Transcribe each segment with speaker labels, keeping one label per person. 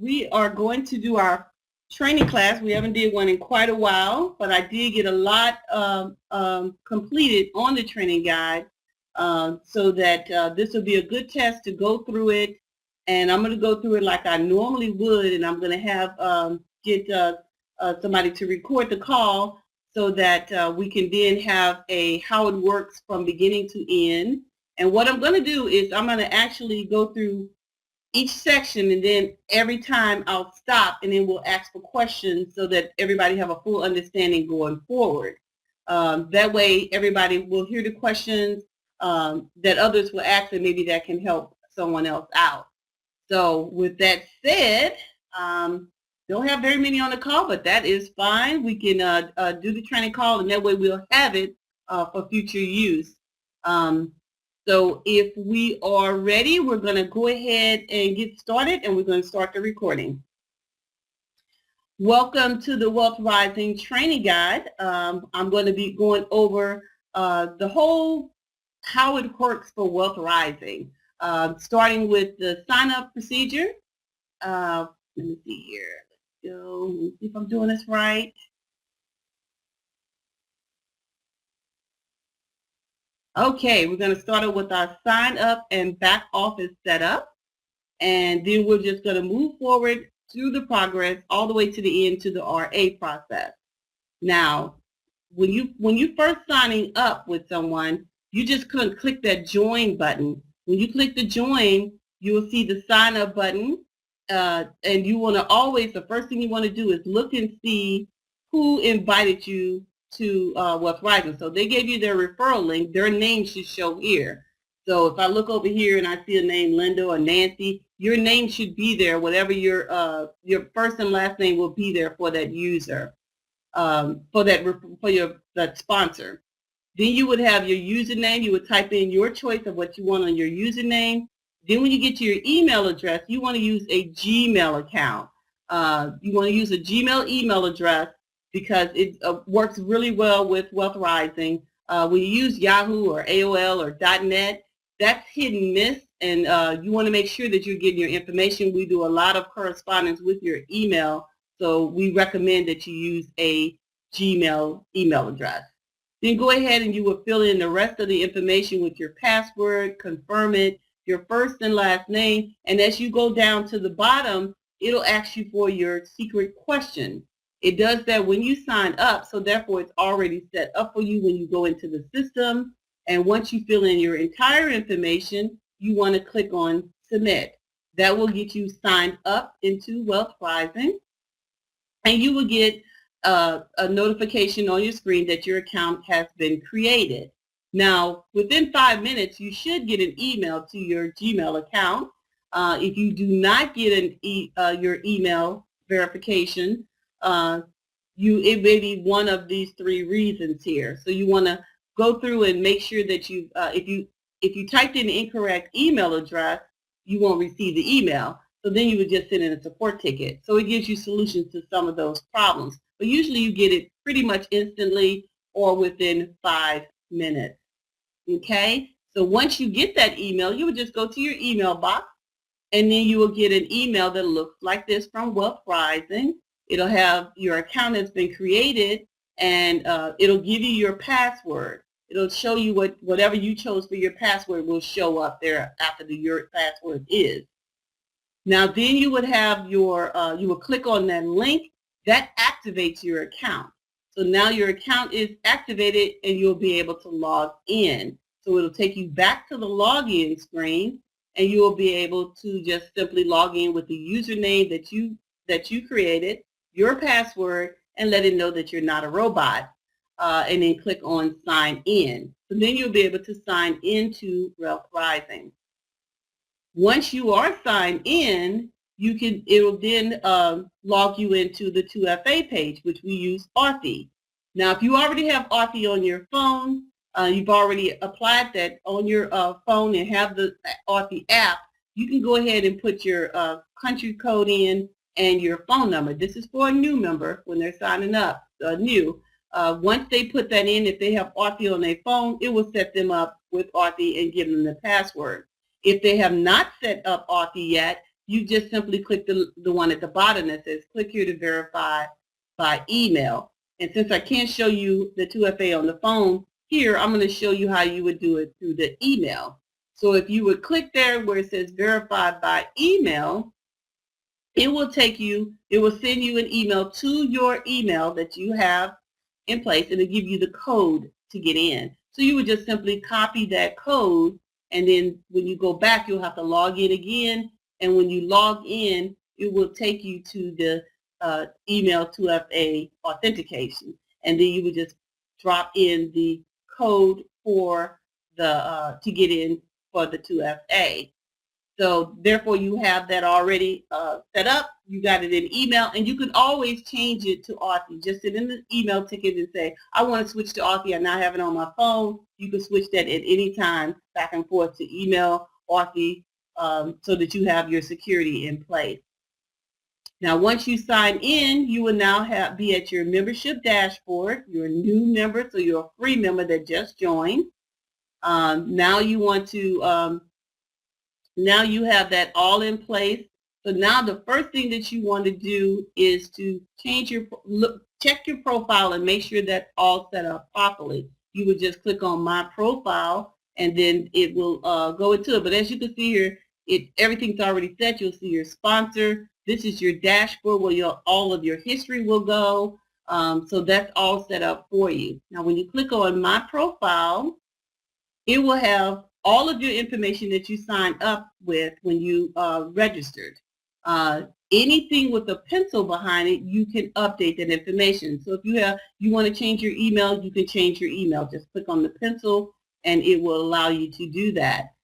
Speaker 1: we are going to do our training class. We haven't did one in quite a while, but I did get a lot completed on the training guide, so that this will be a good test to go through it. And I'm going to go through it like I normally would, and I'm going to have get somebody to record the call so that we can then have a how it works from beginning to end. And what I'm going to do is I'm going to actually go through each section, and then every time I'll stop, and then we'll ask for questions so that everybody have a full understanding going forward. That way everybody will hear the questions that others will ask, and maybe that can help someone else out. So with that said, don't have very many on the call, but that is fine. We can do the training call, and that way we'll have it for future use. So if we are ready, we're going to go ahead and get started, and we're going to start the recording. Welcome to the Wealth Rising Training Guide. I'm going to be going over the whole how it works for Wealth Rising, starting with the sign-up procedure. Let me see here. Let's go. Let me see if I'm doing this right. Okay, we're going to start it with our sign up and back office setup, and then we're just going to move forward through the progress all the way to the end to the RA process. Now, when you first signing up with someone, you just click that join button. When you click the join, you will see the sign up button, and you want to always, the first thing you want to do is look and see who invited you to Wealth Rising. So they gave you their referral link. Their name should show here. So if I look over here and I see a name Linda or Nancy, your name should be there. Whatever your first and last name will be there for that user, for that sponsor. Then you would have your username. You would type in your choice of what you want on your username. Then when you get to your email address, you want to use a Gmail account. You want to use a Gmail email address, because it works really well with Wealth Rising. When you use Yahoo or AOL or .net, that's hit and miss, and you want to make sure that you're getting your information. We do a lot of correspondence with your email, so we recommend that you use a Gmail email address. Then go ahead and you will fill in the rest of the information with your password, confirm it, your first and last name, and as you go down to the bottom, it'll ask you for your secret question. It does that when you sign up, so therefore it's already set up for you when you go into the system. And once you fill in your entire information, you want to click on Submit. That will get you signed up into Wealth Rising, and you will get a notification on your screen that your account has been created. Now, within 5 minutes, you should get an email to your Gmail account. If you do not get your email verification, it may be one of these 3 reasons here. So you want to go through and make sure that if you typed in the incorrect email address, you won't receive the email. So then you would just send in a support ticket. So it gives you solutions to some of those problems. But usually you get it pretty much instantly or within 5 minutes. Okay? So once you get that email, you would just go to your email box, and then you will get an email that looks like this from Wealth Rising. It'll have your account has been created, and it'll give you your password. It'll show you whatever you chose for your password will show up there after your password is. Now then you would have your, you will click on that link. That activates your account. So now your account is activated, and you'll be able to log in. So it'll take you back to the login screen, and you will be able to just simply log in with the username that you created, your password, and let it know that you're not a robot, and then click on sign in. So then you'll be able to sign into Wealth Rising. Once you are signed in, it will then log you into the 2FA page, which we use Authy. Now, if you already have Authy on your phone, you've already applied that on your phone and have the Authy app, you can go ahead and put your country code in and your phone number. This is for a new member when they're signing up, new. Once they put that in, if they have Authy on their phone, it will set them up with Authy and give them the password. If they have not set up Authy yet, you just simply click the one at the bottom that says click here to verify by email. And since I can't show you the 2FA on the phone here, I'm going to show you how you would do it through the email. So if you would click there where it says verify by email, it will send you an email to your email that you have in place, and it'll give you the code to get in. So you would just simply copy that code, and then when you go back, you'll have to log in again. And when you log in, it will take you to the email 2FA authentication. And then you would just drop in the code for the to get in for the 2FA. So therefore, you have that already set up. You got it in email, and you can always change it to Authy. Just send in the email ticket and say, I want to switch to Authy. I now have it on my phone. You can switch that at any time back and forth to email, Authy, so that you have your security in place. Now, once you sign in, you will now be at your membership dashboard. You're a new member, so you're a free member that just joined. Now you want to now you have that all in place. So now the first thing that you want to do is to check your profile and make sure that's all set up properly. You would just click on My Profile, and then it will go into it. But as you can see here, everything's already set. You'll see your sponsor. This is your dashboard where all of your history will go. So that's all set up for you. Now when you click on My Profile, it will have all of your information that you signed up with when you registered. Anything with a pencil behind it, you can update that information. So if you want to change your email, you can change your email. Just click on the pencil and it will allow you to do that.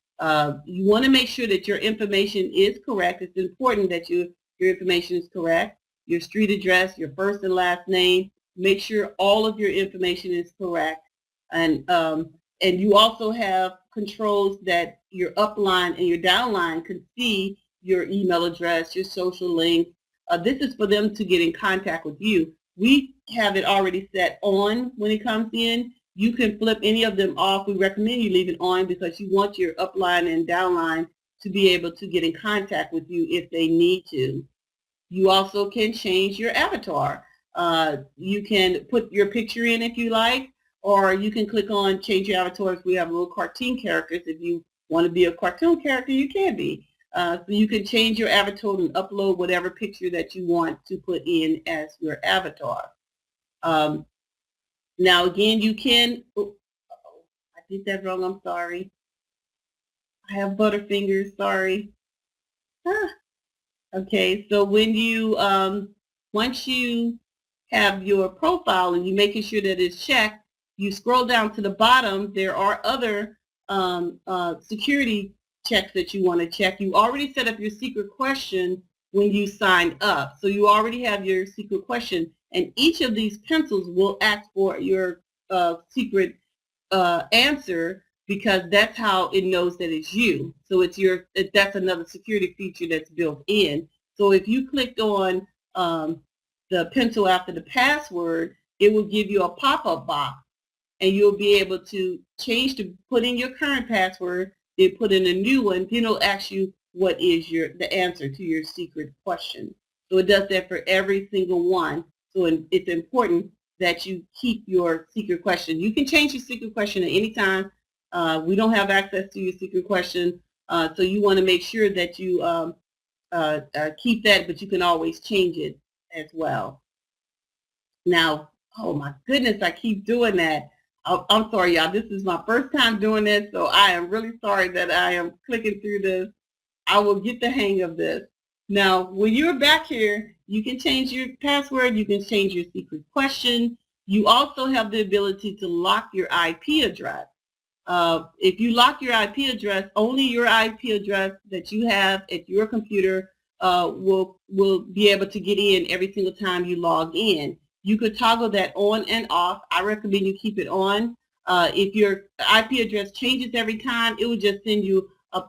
Speaker 1: You want to make sure that your information is correct. It's important that your information is correct. Your street address, your first and last name. Make sure all of your information is correct. And you also have controls that your upline and your downline can see your email address, your social link. This is for them to get in contact with you. We have it already set on when it comes in. You can flip any of them off. We recommend you leave it on because you want your upline and downline to be able to get in contact with you if they need to. You also can change your avatar. You can put your picture in if you like, or you can click on change your avatars. We have little cartoon characters. If you want to be a cartoon character, you can be. So you can change your avatar and upload whatever picture that you want to put in as your avatar. Now again, you can, I did that wrong, I'm sorry. I have butterfingers, sorry. Okay, so when you, once you have your profile and you're making sure that it's checked, you scroll down to the bottom, there are other security checks that you want to check. You already set up your secret question when you signed up. So you already have your secret question, and each of these pencils will ask for your secret answer because that's how it knows that it's you. So that's another security feature that's built in. So if you clicked on the pencil after the password, it will give you a pop-up box. And you'll be able to put in your current password, then put in a new one, then it'll ask you what is the answer to your secret question. So it does that for every single one. So it's important that you keep your secret question. You can change your secret question at any time. We don't have access to your secret question, so you want to make sure that you keep that, but you can always change it as well. Now, oh my goodness, I keep doing that. I'm sorry, y'all. This is my first time doing this, so I am really sorry that I am clicking through this. I will get the hang of this. Now, when you're back here, you can change your password. You can change your secret question. You also have the ability to lock your IP address. If you lock your IP address, only your IP address that you have at your computer will be able to get in every single time you log in. You could toggle that on and off. I recommend you keep it on. If your IP address changes every time, it will just send you a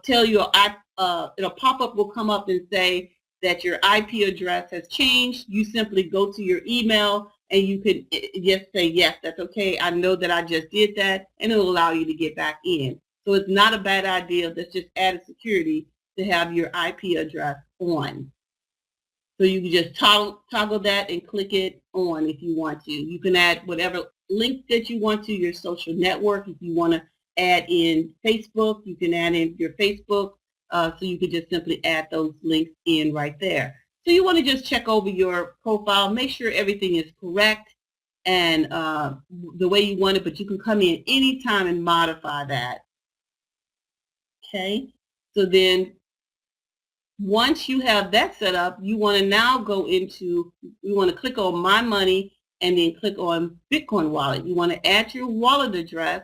Speaker 1: pop-up will come up and say that your IP address has changed. You simply go to your email and you can just say, yes, that's okay. I know that I just did that, and it'll allow you to get back in. So it's not a bad idea. That's just added security to have your IP address on. So you can just toggle that and click it on if you want to. You can add whatever link that you want to your social network. If you want to add in Facebook, you can add in your Facebook. So you can just simply add those links in right there. So you want to just check over your profile, make sure everything is correct and the way you want it, but you can come in anytime and modify that. Okay, so then once you have that set up, you want to now go into, you want to click on My Money and then click on Bitcoin Wallet. You want to add your wallet address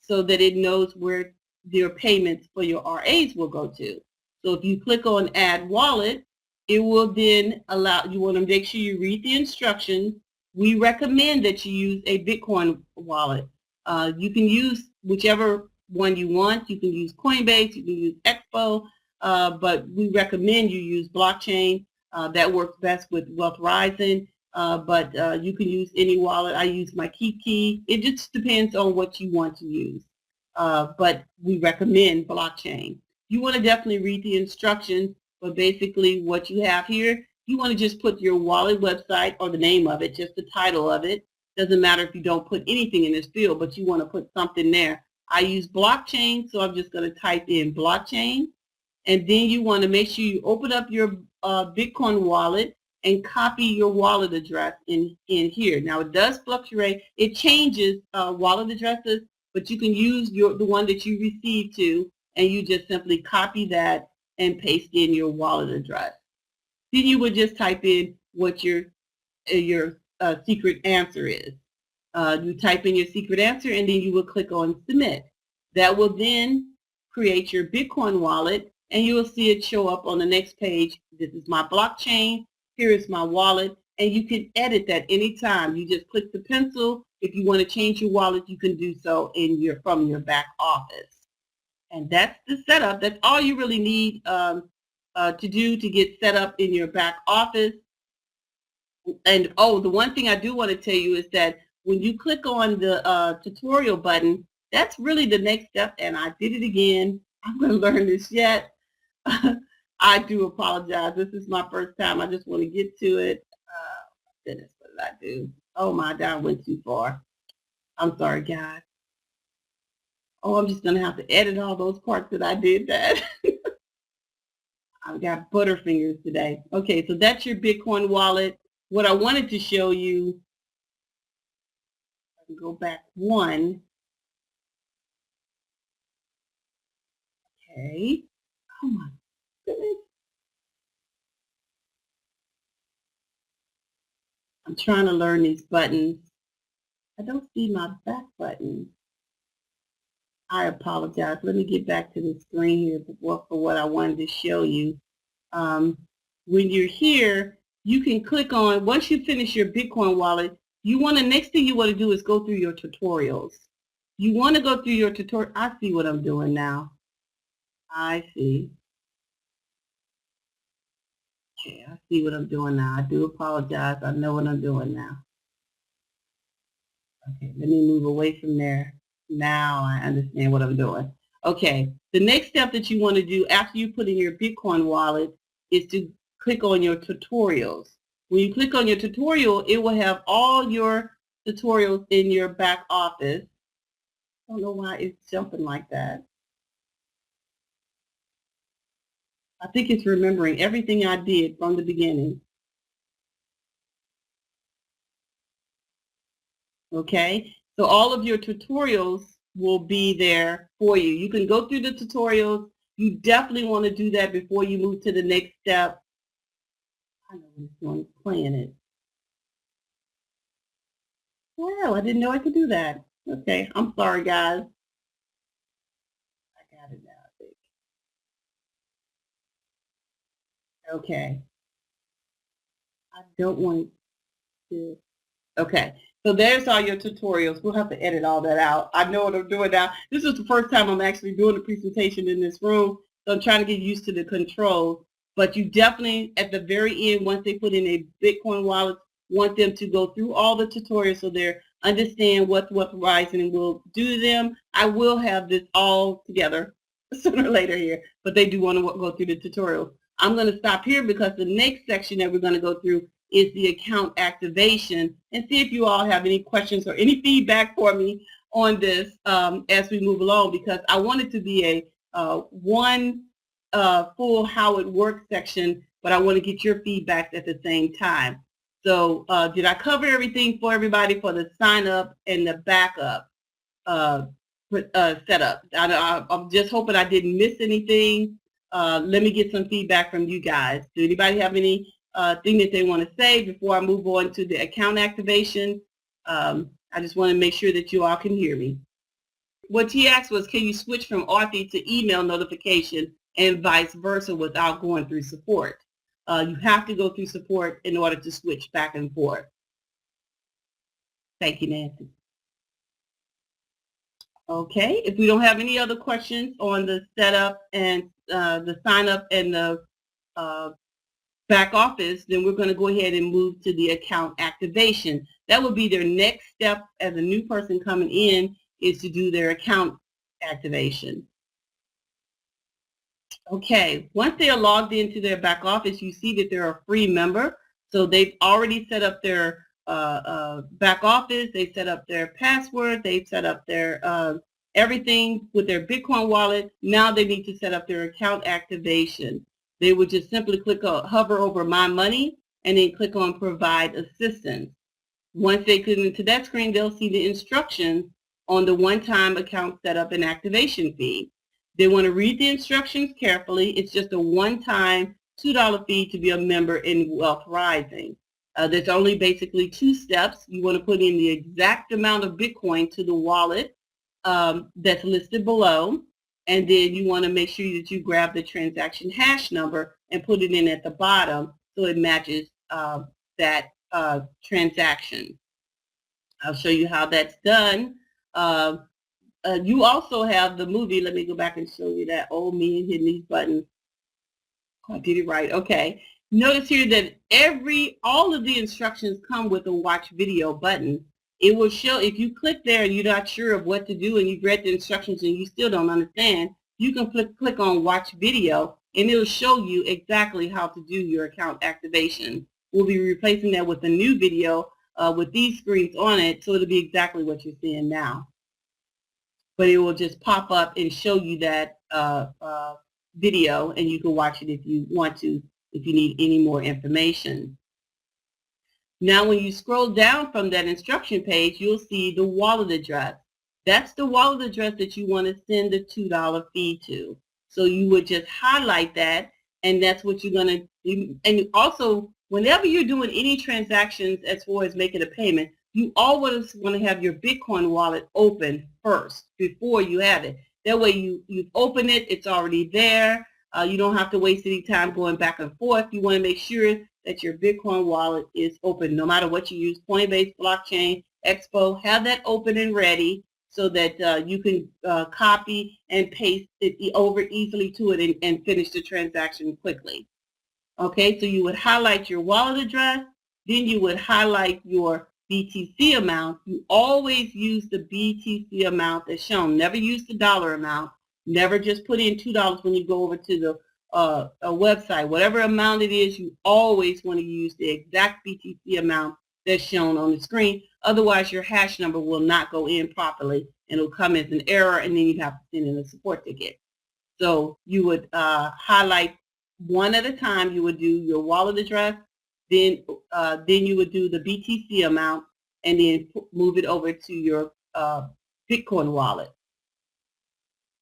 Speaker 1: so that it knows where your payments for your RAs will go to. So if you click on Add Wallet, it will then allow, you want to make sure you read the instructions. We recommend that you use a Bitcoin wallet. You can use whichever one you want. You can use Coinbase, you can use Expo, but we recommend you use blockchain. That works best with Wealth Rising, but you can use any wallet. I use my Kiki. It just depends on what you want to use, but we recommend blockchain. You want to definitely read the instructions, but basically what you have here, you want to just put your wallet website or the name of it, just the title of it. Doesn't matter if you don't put anything in this field, but you want to put something there. I use blockchain, so I'm just going to type in blockchain. And then you want to make sure you open up your Bitcoin wallet and copy your wallet address in here. Now it does fluctuate. It changes wallet addresses, but you can use the one that you received to, and you just simply copy that and paste in your wallet address. Then you would just type in what your secret answer is. You type in your secret answer, and then you will click on Submit. That will then create your Bitcoin wallet, and you will see it show up on the next page. This is my blockchain. Here is my wallet, and you can edit that anytime. You just click the pencil. If you want to change your wallet, you can do so from your back office. And that's the setup. That's all you really need to do to get set up in your back office. And oh, the one thing I do want to tell you is that when you click on the tutorial button, that's really the next step. And I did it again. I'm going to learn this yet. I do apologize. This is my first time. I just want to get to it. Goodness, what did I do? Oh my God, I went too far. I'm sorry, guys. Oh, I'm just going to have to edit all those parts that I did that. I've got butterfingers today. Okay, so that's your Bitcoin wallet. What I wanted to show you, I can go back one. Okay. Oh my goodness. I'm trying to learn these buttons. I don't see my back button. I apologize. Let me get back to the screen here for what I wanted to show you. When you're here, you can click on, once you finish your Bitcoin wallet, next thing you want to do is go through your tutorials. You want to go through your tutorial. I see what I'm doing now. I see. Okay, I see what I'm doing now. I do apologize. I know what I'm doing now. Okay, let me move away from there. Now I understand what I'm doing. Okay, the next step that you want to do after you put in your Bitcoin wallet is to click on your tutorials. When you click on your tutorial, it will have all your tutorials in your back office. I don't know why it's jumping like that. I think it's remembering everything I did from the beginning. Okay, so all of your tutorials will be there for you. You can go through the tutorials. You definitely want to do that before you move to the next step. I know what it's doing, it's playing it. Wow, I didn't know I could do that. Okay, I'm sorry, guys. I got it now, I think. Okay. I don't want to. Okay, so there's all your tutorials. We'll have to edit all that out. I know what I'm doing now. This is the first time I'm actually doing a presentation in this room, so I'm trying to get used to the controls. But you definitely, at the very end, once they put in a Bitcoin wallet, want them to go through all the tutorials so they understand what Verizon will do to them. I will have this all together sooner or later here, but they do want to go through the tutorials. I'm going to stop here because the next section that we're going to go through is the account activation, and see if you all have any questions or any feedback for me on this as we move along, because I want it to be a one full how it works section, but I want to get your feedback at the same time. So did I cover everything for everybody for the sign up and the backup setup? I'm just hoping I didn't miss anything. Let me get some feedback from you guys. Do anybody have any thing that they want to say before I move on to the account activation? I just want to make sure that you all can hear me. What he asked was, can you switch from Authy to email notification and vice versa without going through support? You have to go through support in order to switch back and forth. Thank you, Nancy. Okay, if we don't have any other questions on the setup and the sign up and the back office, then we're going to go ahead and move to the account activation. That would be their next step as a new person coming in, is to do their account activation. Okay, once they are logged into their back office, you see that they're a free member. So they've already set up their back office, they set up their password, they've set up their everything with their Bitcoin wallet. Now they need to set up their account activation. They would just simply hover over My Money and then click on Provide Assistance. Once they click into that screen, they'll see the instructions on the one-time account setup and activation fee. They want to read the instructions carefully. It's just a one-time $2 fee to be a member in Wealth Rising. There's only basically 2 steps. You want to put in the exact amount of Bitcoin to the wallet that's listed below, and then you want to make sure that you grab the transaction hash number and put it in at the bottom so it matches that transaction. I'll show you how that's done. You also have the movie. Let me go back and show you that. Oh, me and hitting these buttons. Oh, I did it right. Okay. Notice here that all of the instructions come with a watch video button. It will show, if you click there and you're not sure of what to do and you've read the instructions and you still don't understand, you can click on watch video and it'll show you exactly how to do your account activation. We'll be replacing that with a new video with these screens on it, so it'll be exactly what you're seeing now. But it will just pop up and show you that video, and you can watch it if you want to, if you need any more information. Now when you scroll down from that instruction page, you'll see the wallet address. That's the wallet address that you want to send the $2 fee to. So you would just highlight that, and that's what you're going to do. And also, whenever you're doing any transactions as far as making a payment, you always want to have your Bitcoin wallet open first before you have it. That way you open it, it's already there. You don't have to waste any time going back and forth. You want to make sure that your Bitcoin wallet is open, no matter what you use, Coinbase, blockchain, Expo. Have that open and ready so that you can copy and paste it over easily to it and finish the transaction quickly. Okay, so you would highlight your wallet address, then you would highlight your BTC amount. You always use the BTC amount that's shown. Never use the dollar amount. Never just put in $2 when you go over to the a website. Whatever amount it is, you always want to use the exact BTC amount that's shown on the screen. Otherwise, your hash number will not go in properly, and it'll come as an error, and then you have to send in a support ticket. So you would highlight one at a time. You would do your wallet address, then you would do the BTC amount, and then move it over to your Bitcoin wallet.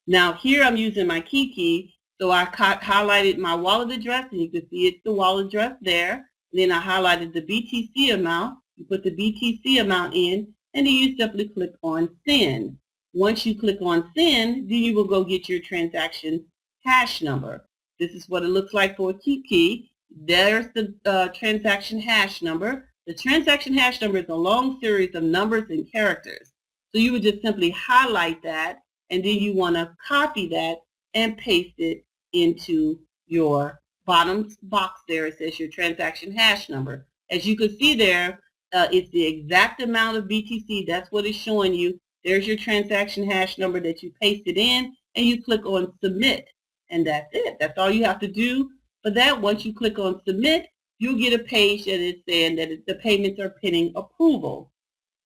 Speaker 1: Now here I'm using my key. So I highlighted my wallet address, and you can see it's the wallet address there. And then I highlighted the BTC amount. You put the BTC amount in, and then you simply click on send. Once you click on send, then you will go get your transaction hash number. This is what it looks like for a key. There's the transaction hash number. The transaction hash number is a long series of numbers and characters. So you would just simply highlight that, and then you want to copy that and paste it into your bottom box there. It says your transaction hash number. As you can see there, it's the exact amount of BTC. That's what it's showing you. There's your transaction hash number that you pasted in, and you click on submit, and that's it. That's all you have to do. For that, once you click on submit, you'll get a page that is saying that the payments are pending approval.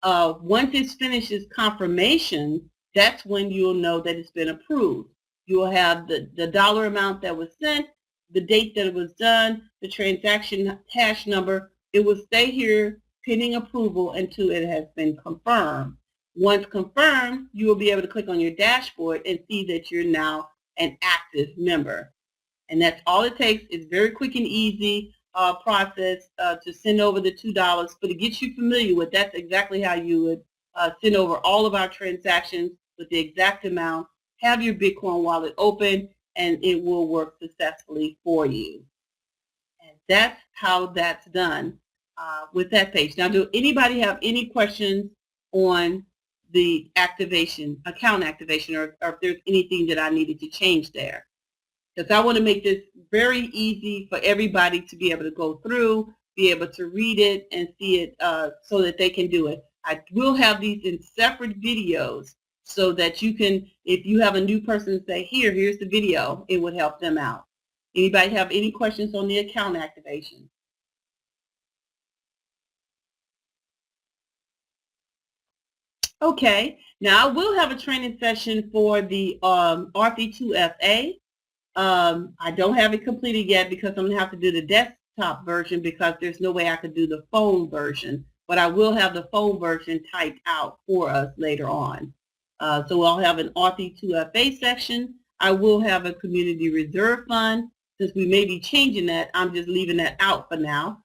Speaker 1: Once it finishes confirmation, that's when you'll know that it's been approved. You will have the dollar amount that was sent, the date that it was done, the transaction hash number. It will stay here pending approval until it has been confirmed. Once confirmed, you will be able to click on your dashboard and see that you're now an active member. And that's all it takes. It's very quick and easy process to send over the $2, but to get you familiar with, that's exactly how you would send over all of our transactions with the exact amount, have your Bitcoin wallet open, and it will work successfully for you. And that's how that's done with that page. Now, do anybody have any questions on the activation, account activation, or if there's anything that I needed to change there? Because I want to make this very easy for everybody to be able to go through, be able to read it and see it so that they can do it. I will have these in separate videos so that you can, if you have a new person, say, here's the video, it would help them out. Anybody have any questions on the account activation? Okay, now I will have a training session for the RP2FA. I don't have it completed yet because I'm going to have to do the desktop version because there's no way I could do the phone version. But I will have the phone version typed out for us later on. So I'll have an RP2FA section. I will have a community reserve fund. Since we may be changing that, I'm just leaving that out for now.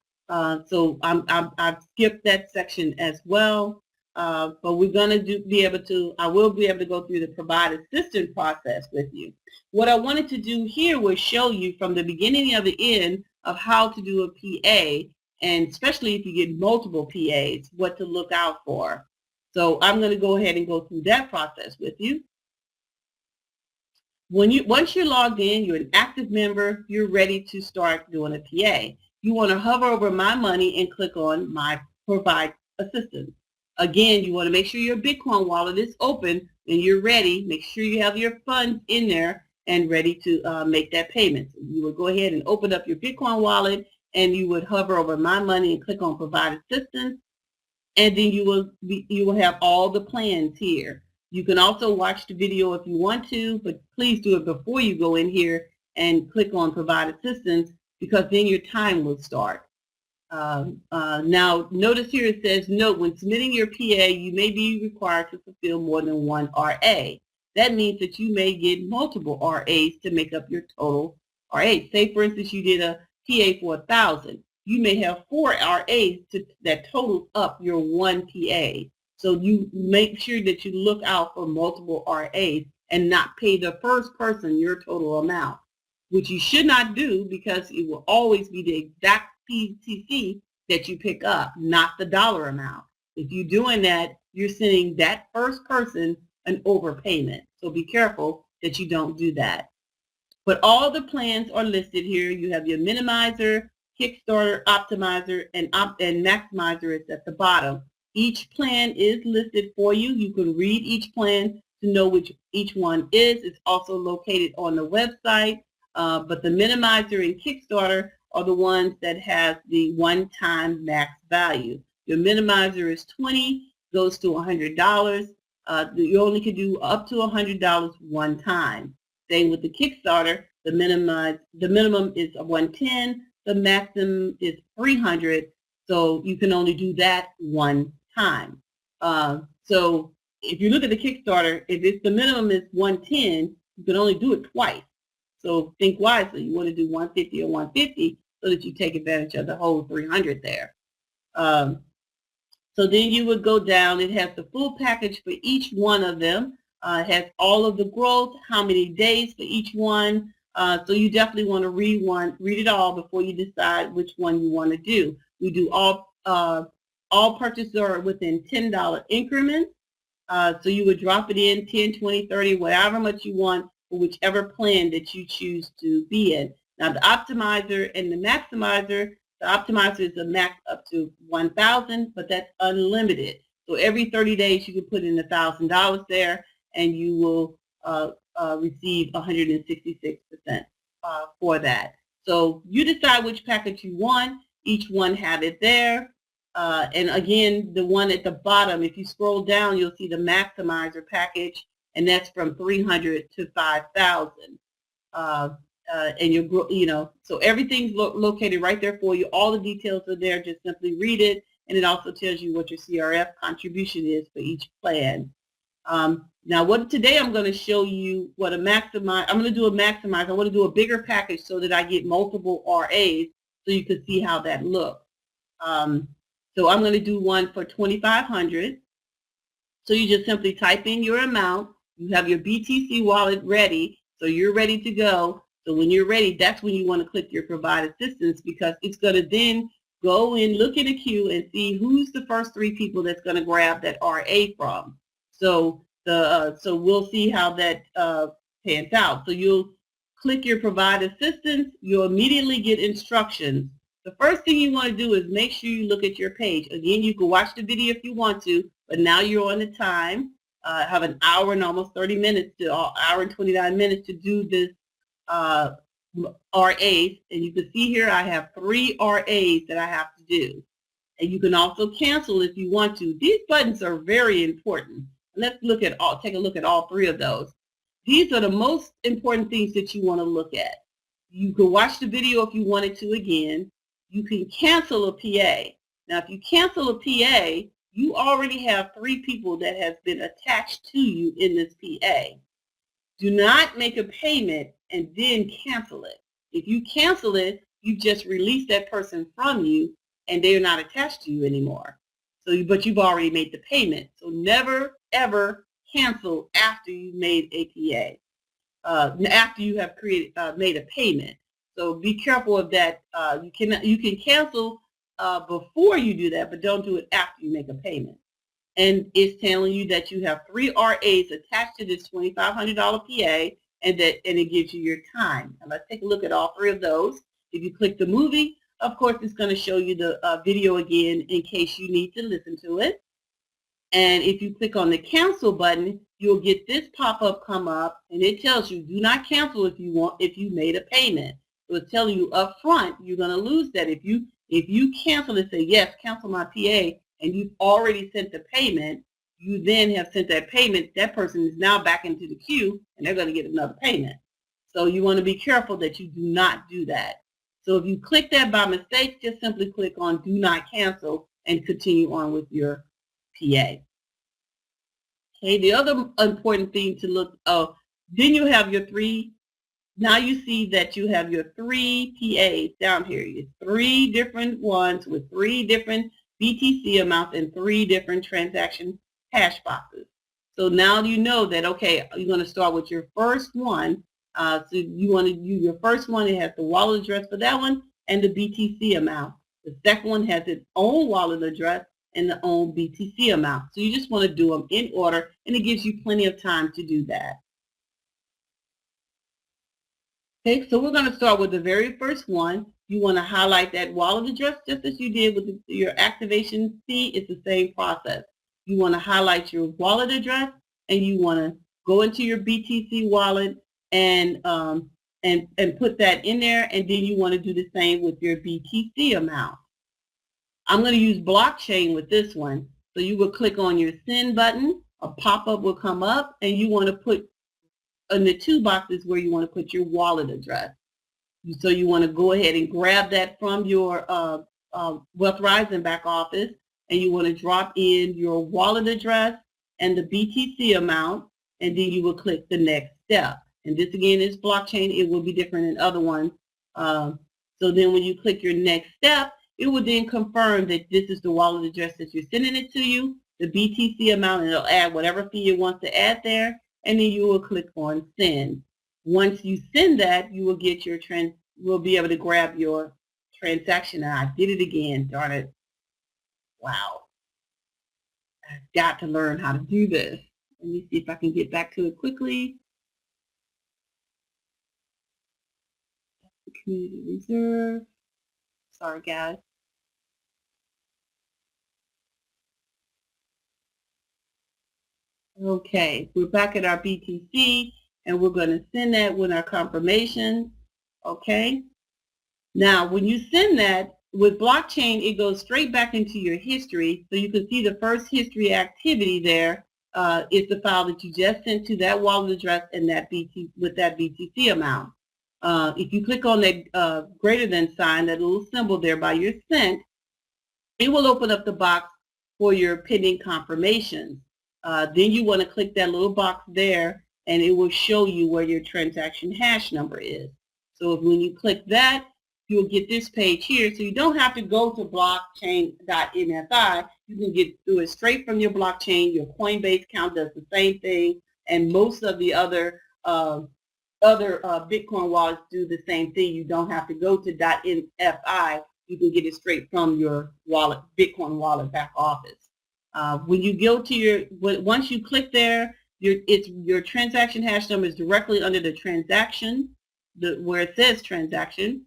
Speaker 1: So I've skipped that section as well. But we're going to I will be able to go through the provide assistance process with you. What I wanted to do here was show you from the beginning of the end of how to do a PA, and especially if you get multiple PAs, what to look out for. So I'm going to go ahead and go through that process with you. Once you're logged in, you're an active member, you're ready to start doing a PA. You want to hover over My Money and click on My Provide Assistance. Again, you want to make sure your Bitcoin wallet is open and you're ready. Make sure you have your funds in there and ready to make that payment. So you would go ahead and open up your Bitcoin wallet and you would hover over My Money and click on Provide Assistance. And then you will have all the plans here. You can also watch the video if you want to, but please do it before you go in here and click on Provide Assistance because then your time will start. Now, notice here it says, note, when submitting your PA, you may be required to fulfill more than one RA. That means that you may get multiple RAs to make up your total RAs. Say, for instance, you did a PA for 1,000. You may have 4 RAs that totals up your one PA. So you make sure that you look out for multiple RAs and not pay the first person your total amount, which you should not do because it will always be the exact PTC that you pick up, not the dollar amount. If you're doing that, you're sending that first person an overpayment. So be careful that you don't do that. But all the plans are listed here. You have your minimizer, Kickstarter, optimizer, and maximizer is at the bottom. Each plan is listed for you. You can read each plan to know which each one is. It's also located on the website. But the minimizer and Kickstarter are the ones that have the one-time max value. Your minimizer is $20, goes to $100. You only can do up to $100 one time. Same with the Kickstarter. The minimum is $110. The maximum is $300. So you can only do that one time. So if you look at the Kickstarter, if the minimum is $110, you can only do it twice. So think wisely. You want to do 150 or 150 so that you take advantage of the whole 300 there. So then you would go down. It has the full package for each one of them. It has all of the growth, how many days for each one. So you definitely want to read it all before you decide which one you want to do. We do all purchases are within $10 increments. So you would drop it in 10, 20, 30, whatever much you want for whichever plan that you choose to be in. Now the optimizer and the maximizer, the optimizer is a max up to 1,000, but that's unlimited. So every 30 days you can put in $1,000 there and you will receive 166% for that. So you decide which package you want. Each one had it there. And again, the one at the bottom, if you scroll down, you'll see the maximizer package, and that's from 300 to 5,000. And so everything's located right there for you. All the details are there. Just simply read it, and it also tells you what your CRF contribution is for each plan. Now, today I'm going to show you what a maximize. I'm going to do a maximize. I want to do a bigger package so that I get multiple RAs, so you can see how that looks. So I'm going to do one for 2,500. So you just simply type in your amount. You have your BTC wallet ready, so you're ready to go. So when you're ready, that's when you want to click your provide assistance, because it's going to then go in, look in a queue, and see who's the first 3 people that's going to grab that RA from. So so we'll see how that pans out. So you'll click your provide assistance. You'll immediately get instructions. The first thing you want to do is make sure you look at your page. Again, you can watch the video if you want to, but now you're on the time. Have an hour and almost 30 minutes to hour and 29 minutes to do this RAs. And you can see here I have 3 RAs that I have to do. And you can also cancel if you want to. These buttons are very important. Let's take a look at all 3 of those. These are the most important things that you want to look at. You can watch the video if you wanted to again. You can cancel a PA. Now, if you cancel a PA, you already have 3 people that have been attached to you in this PA. Do not make a payment and then cancel it. If you cancel it, you just release that person from you, and they're not attached to you anymore. But you've already made the payment. So never, ever cancel after you made a PA, after you have made a payment. So be careful of that. You can cancel before you do that, but don't do it after you make a payment. And it's telling you that you have 3 RAs attached to this $2,500 PA, and it gives you your time. Now let's take a look at all 3 of those. If you click the movie, of course, it's going to show you the video again in case you need to listen to it. And if you click on the cancel button, you'll get this pop-up come up, and it tells you do not cancel if you made a payment. So it's telling you up front you're going to lose that. If you cancel and say yes, cancel my PA, and you've already sent the payment, you then have sent that payment. That person is now back into the queue, and they're going to get another payment. So you want to be careful that you do not do that. So if you click that by mistake, just simply click on do not cancel and continue on with your PA. Okay, the other important thing to look, then you have your 3, now you see that you have your 3 PAs down here. It's 3 different ones with 3 different BTC amounts and 3 different transaction hash boxes. So now you know that, okay, you're going to start with your first one. So you want to use your first one. It has the wallet address for that one and the BTC amount. The second one has its own wallet address and the own BTC amount. So you just want to do them in order, and it gives you plenty of time to do that. Okay, so we're going to start with the very first one. You want to highlight that wallet address just as you did with your activation fee. It's the same process. You want to highlight your wallet address, and you want to go into your BTC wallet and put that in there, and then you want to do the same with your BTC amount. I'm going to use blockchain with this one. So you will click on your send button, a pop-up will come up, and you want to put in the 2 boxes where you want to put your wallet address. So you want to go ahead and grab that from your Wealth Rising back office, and you want to drop in your wallet address and the BTC amount, and then you will click the next step. And this again is blockchain. It will be different than other ones. So then when you click your next step, it will then confirm that this is the wallet address that you're sending it to you, the BTC amount, and it'll add whatever fee it wants to add there, and then you will click on send. Once you send that, you will get your we'll be able to grab your transaction. And I did it again, darn it. Wow. I've got to learn how to do this. Let me see if I can get back to it quickly. Community reserve. Sorry, guys. Okay, we're back at our BTC, and we're going to send that with our confirmation. Okay, Now, when you send that, with blockchain, it goes straight back into your history. So you can see the first history activity there is the file that you just sent to that wallet address and that with that BTC amount. If you click on that greater than sign, that little symbol there by your sent, it will open up the box for your pending confirmations. Then you want to click that little box there, and it will show you where your transaction hash number is. So when you click that, you'll get this page here. So you don't have to go to blockchain.NFI. You can get through it straight from your blockchain. Your Coinbase account does the same thing, and most of the other Bitcoin wallets do the same thing. You don't have to go to .NFI. You can get it straight from your wallet, Bitcoin wallet back office. When you go to once you click there, your transaction hash number is directly under the transaction, where it says transaction,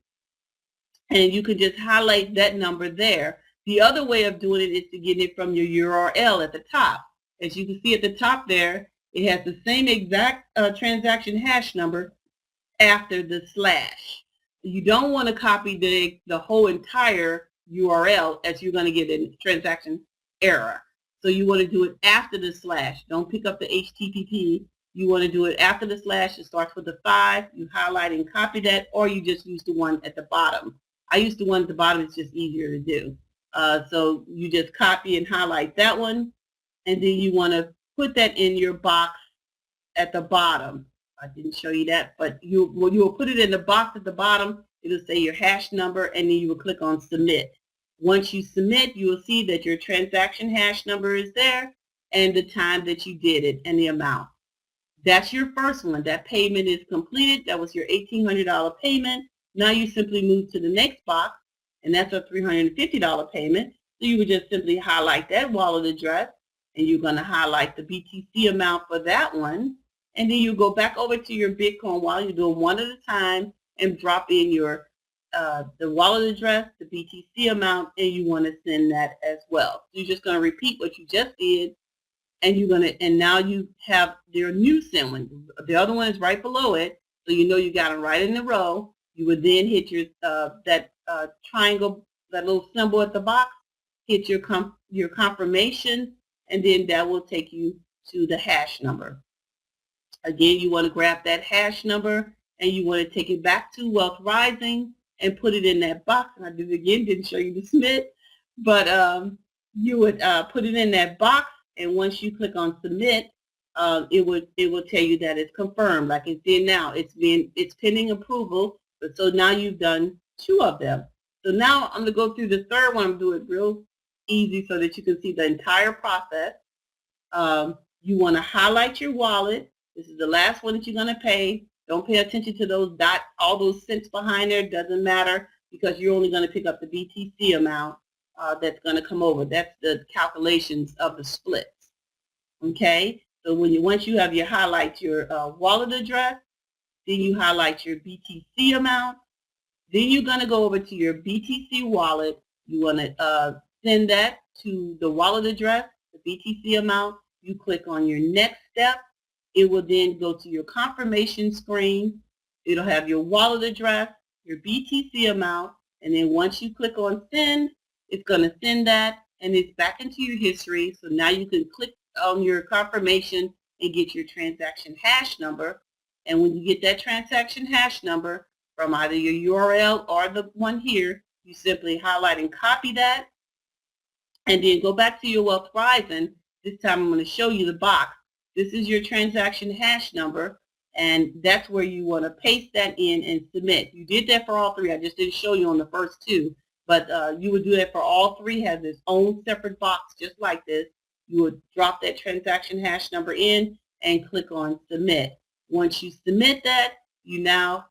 Speaker 1: and you can just highlight that number there. The other way of doing it is to get it from your URL at the top. As you can see at the top there, it has the same exact transaction hash number after the slash. You don't want to copy the whole entire URL, as you're going to get a transaction error. So you want to do it after the slash. Don't pick up the HTTP. You want to do it after the slash. It starts with the 5. You highlight and copy that, or you just use the one at the bottom. I use the one at the bottom. It's just easier to do. So you just copy and highlight that one, and then you want to put that in your box at the bottom. I didn't show you that, but you will put it in the box at the bottom. It'll say your hash number, and then you will click on submit. Once you submit, you will see that your transaction hash number is there and the time that you did it and the amount. That's your first one. That payment is completed. That was your $1,800 payment. Now you simply move to the next box, and that's a $350 payment. So you would just simply highlight that wallet address, and you're going to highlight the BTC amount for that one. And then you go back over to your Bitcoin wallet. You do them one at a time and drop in your the wallet address, the BTC amount, and you want to send that as well. So you're just going to repeat what you just did, and now you have their new send one. The other one is right below it, so you know you got them right in the row. You would then hit your that triangle, that little symbol at the box, hit your confirmation, and then that will take you to the hash number. Again, you want to grab that hash number, and you want to take it back to Wealth Rising and put it in that box. And I did it again, didn't show you the submit, but you would put it in that box, and once you click on submit, it will tell you that it's confirmed, like it did now. It's pending approval. But so now you've done 2 of them. So now I'm going to go through the third one. I'm doing it real easy so that you can see the entire process. You want to highlight your wallet. This is the last one that you're going to pay. Don't pay attention to those dots, all those cents behind there. Doesn't matter, because you're only going to pick up the BTC amount that's going to come over. That's the calculations of the splits. Okay? So once you have highlight your wallet address, then you highlight your BTC amount. Then you're going to go over to your BTC wallet. You want to send that to the wallet address, the BTC amount. You click on your next step. It will then go to your confirmation screen. It'll have your wallet address, your BTC amount, and then once you click on send, it's going to send that, and it's back into your history. So now you can click on your confirmation and get your transaction hash number. And when you get that transaction hash number from either your URL or the one here, you simply highlight and copy that, and then go back to your Wealth Rising. This time I'm going to show you the box. This is your transaction hash number, and that's where you want to paste that in and submit. You did that for all 3. I just didn't show you on the first 2, but you would do that for all 3. Has its own separate box just like this. You would drop that transaction hash number in and click on submit. Once you submit that, you now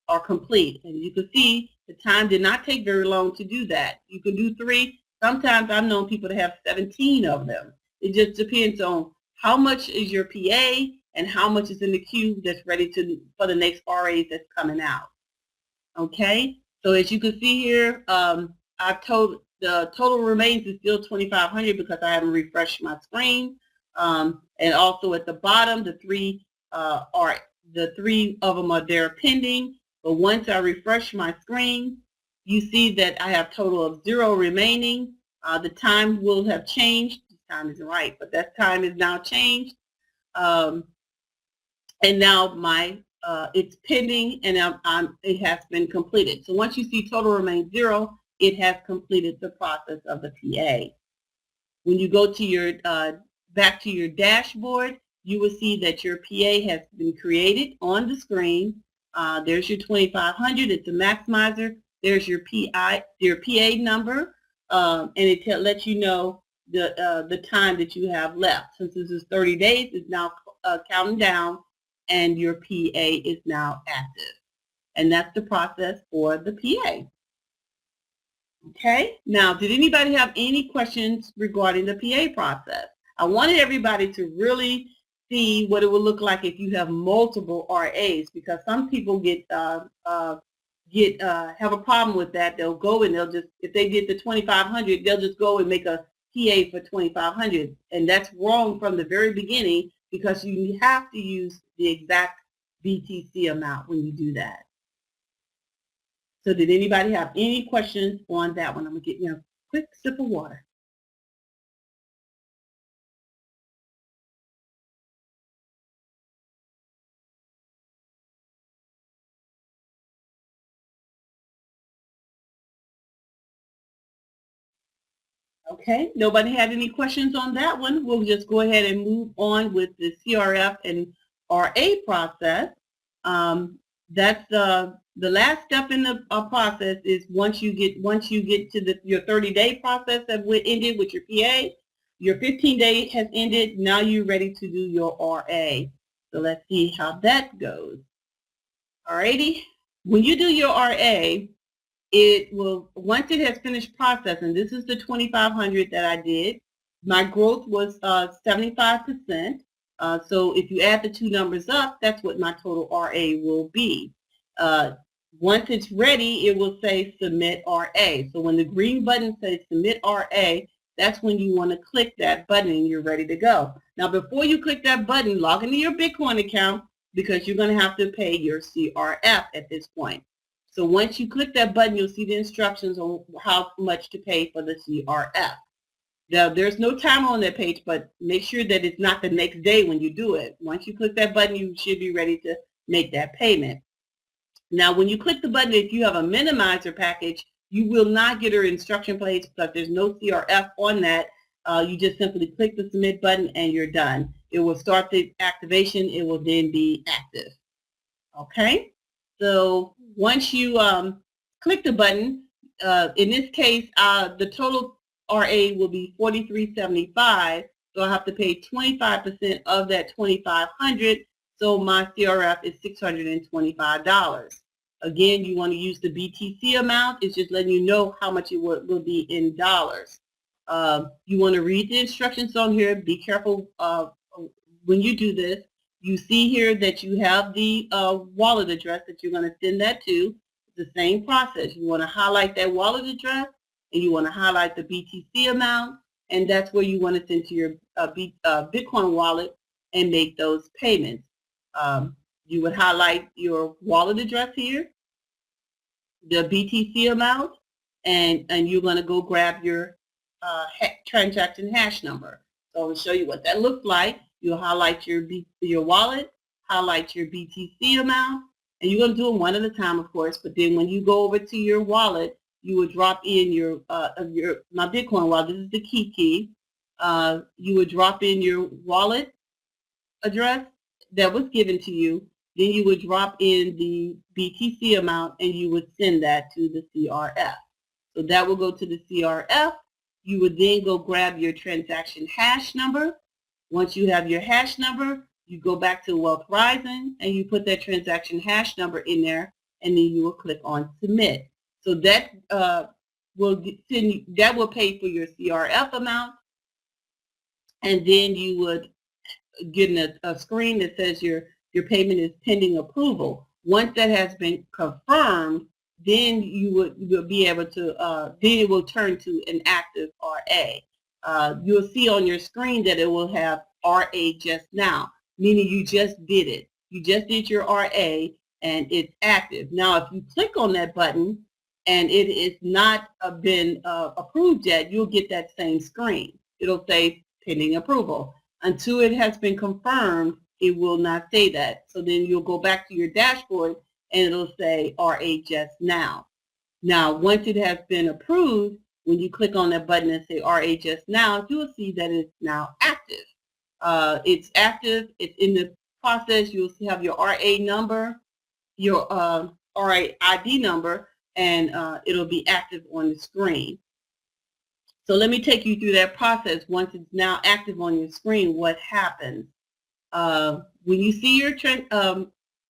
Speaker 1: are complete. And you can see the time did not take very long to do that. You can do 3. Sometimes I've known people to have 17 of them. It just depends on how much is your PA and how much is in the queue that's ready for the next RAs that's coming out. Okay, so as you can see here, the total remains is still $2,500 because I haven't refreshed my screen. And also at the bottom, the 3 of them are there pending. But once I refresh my screen, You see that I have total of 0 remaining. The time will have changed. This time isn't right, but that time is now changed. And now it's pending, and it has been completed. So once you see total remains 0, it has completed the process of the PA. When you go to your back to your dashboard, you will see that your PA has been created on the screen. There's your 2500. It's a maximizer. There's your PA number, and it lets you know the time that you have left. Since this is 30 days, it's now counting down, and your PA is now active. And that's the process for the PA. Okay, now did anybody have any questions regarding the PA process? I wanted everybody to really see what it would look like if you have multiple RAs, because some people have a problem with that. They'll go and they'll just, if they did the 2500, they'll just go and make a PA for 2500, and that's wrong from the very beginning, because you have to use the exact BTC amount when you do that. So did anybody have any questions on that one? I'm going to get you a quick sip of water. Okay, nobody had any questions on that one. We'll just go ahead and move on with the CRF and RA process. That's the last step in the process is once you get to your 30-day process that ended with your PA, your 15-day has ended. Now you're ready to do your RA. So let's see how that goes. Alrighty, when you do your RA, it will, once it has finished processing, this is the 2500 that I did. My growth was 75%. So if you add the two numbers up, that's what my total RA will be. Once it's ready, it will say submit RA. So when the green button says submit RA, that's when you want to click that button and you're ready to go. Now before you click that button, log into your Bitcoin account, because you're going to have to pay your CRF at this point. So once you click that button, you'll see the instructions on how much to pay for the CRF. Now, there's no timer on that page, but make sure that it's not the next day when you do it. Once you click that button, you should be ready to make that payment. Now, when you click the button, if you have a minimizer package, you will not get an instruction page because there's no CRF on that. You just simply click the submit button and you're done. It will start the activation. It will then be active. Okay? So once you click the button, in this case, the total RA will be $43.75. So I have to pay 25% of that $2,500. So my CRF is $625. Again, you want to use the BTC amount. It's just letting you know how much it will be in dollars. You want to read the instructions on here. Be careful when you do this. You see here that you have the wallet address that you're going to send that to. It's the same process. You want to highlight that wallet address, and you want to highlight the BTC amount, and that's where you want to send to your Bitcoin wallet and make those payments. You would highlight your wallet address here, the BTC amount, and you're going to go grab your transaction hash number. So I'll show you what that looks like. You'll highlight your wallet, highlight your BTC amount, and you're going to do them one at a time, of course. But then when you go over to your wallet, you would drop in my Bitcoin wallet. This is the key. You would drop in your wallet address that was given to you. Then you would drop in the BTC amount, and you would send that to the CRF. So that will go to the CRF. You would then go grab your transaction hash number. Once you have your hash number, you go back to Wealth Rising and you put that transaction hash number in there, and then you will click on submit. So that will pay for your CRF amount, and then you would get a screen that says your payment is pending approval. Once that has been confirmed, then you'll be able to then it will turn to an active RA. You'll see on your screen that it will have RA just now, meaning you just did it. You just did your RA and it's active. Now, if you click on that button, and it is not been approved yet, you'll get that same screen. It'll say pending approval. Until it has been confirmed, it will not say that. So then you'll go back to your dashboard and it'll say RA just now. Now, once it has been approved, when you click on that button and say RA just now, you will see that it's now active. It's active. It's in the process. You'll have your RA number, your RA ID number, and it'll be active on the screen. So let me take you through that process. Once it's now active on your screen, what happens? When you see your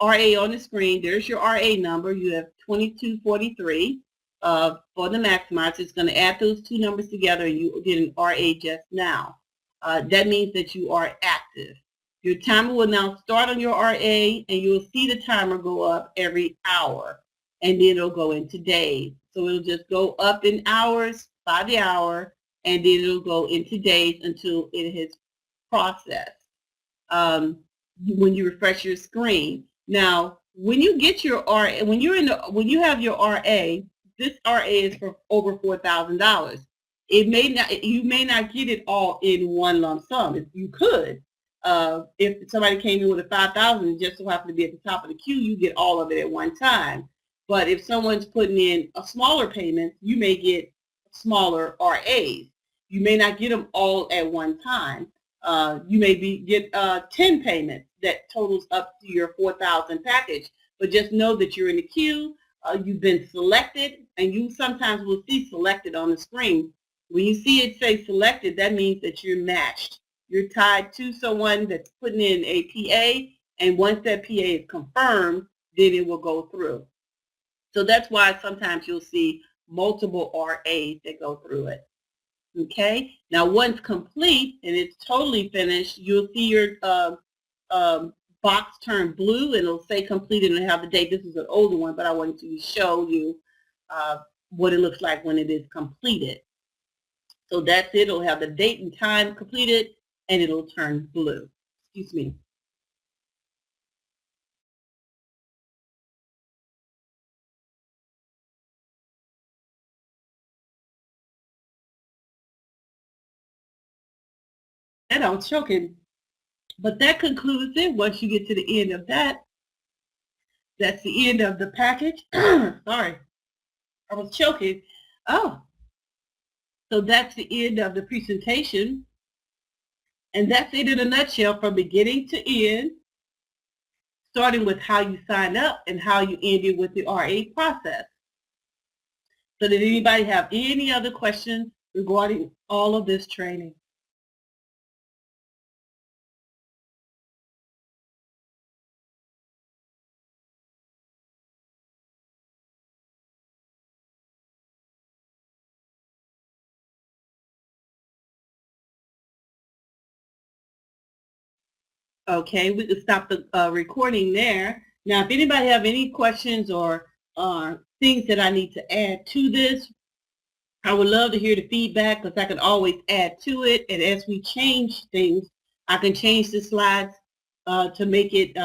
Speaker 1: RA on the screen, there's your RA number. You have 2243 for the maximizer. It's going to add those two numbers together and you get an RA just now. That means that you are active. Your timer will now start on your RA and you'll see the timer go up every hour and then it'll go into days. So it'll just go up in hours by the hour and then it'll go into days until it has processed. When you refresh your screen. Now, when you get your RA, when you have your RA, this RA is for over $4,000. You may not get it all in one lump sum. If you could, if somebody came in with a $5,000 and just so happened to be at the top of the queue, you get all of it at one time. But if someone's putting in a smaller payment, you may get smaller RAs. You may not get them all at one time. You may get 10 payments that totals up to your 4,000 package. But just know that you're in the queue, you've been selected, and you sometimes will see selected on the screen. When you see it say selected, that means that you're matched. You're tied to someone that's putting in a PA, and once that PA is confirmed, then it will go through. So that's why sometimes you'll see multiple RAs that go through it. Okay, now once complete and it's totally finished, you'll see your box turn blue and it'll say completed and have the date. This is an older one, but I wanted to show you what it looks like when it is completed. So that's it. It'll have the date and time completed and it'll turn blue. Excuse me. And I'm choking. But that concludes it. Once you get to the end of that, that's the end of the package. Sorry, I was choking. Oh, so that's the end of the presentation. And that's it in a nutshell from beginning to end, starting with how you sign up and how you ended with the RA process. So did anybody have any other questions regarding all of this training? Okay, we can stop the recording there. Now, if anybody have any questions or things that I need to add to this, I would love to hear the feedback because I can always add to it. And as we change things, I can change the slides to make it